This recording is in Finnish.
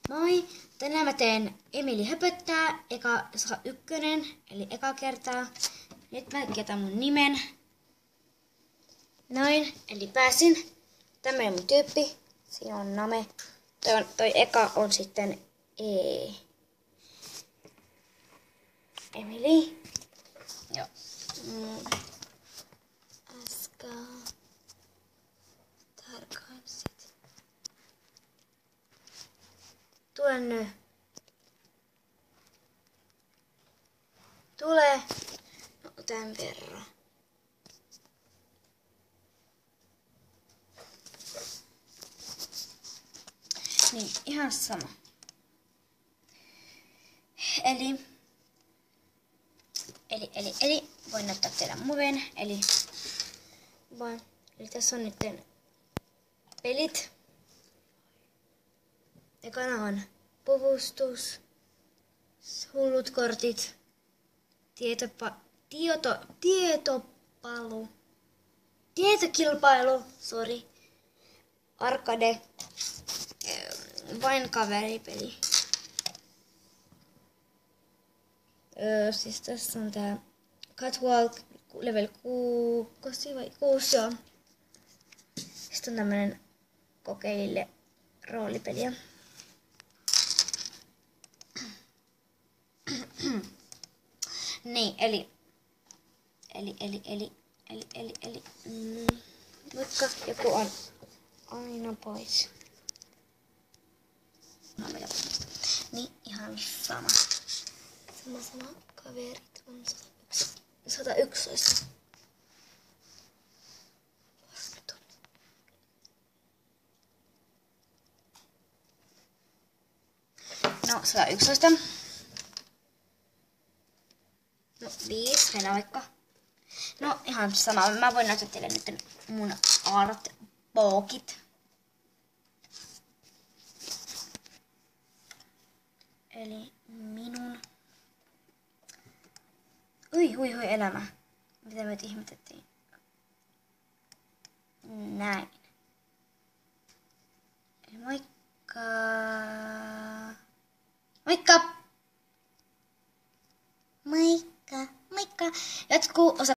Moi! Tänään mä teen Emili höpöttää, ykkönen, eli eka kertaa. Nyt mä kirjoitan mun nimen. Noin, eli pääsin. Tämmönen mun tyyppi. Siinä on name. Toi eka on sitten Emili. Joo. Tarkaukset. Tule. No, tämän verran. Niin, ihan sama. Eli voin näyttää teille muven. Eli tässä on nyt pelit. Ekana on puvustus, hullut kortit, tietokilpailu, arcade, vain kaveripeli. Siis tässä on tää Catwalk level 6 vai 6, joo. Sitten on tämmönen kokeille roolipeliä. Niin, vaikka joku on aina pois. Niin, ihan sama. Sama kaverit on 111. No, 111. No, 5, mennään vaikka. No, ihan sama. Mä voin näyttää teille nyt mun artbookit. Eli minun. Hui elämä. Mitä me ihmetettiin? Näin. Moikka.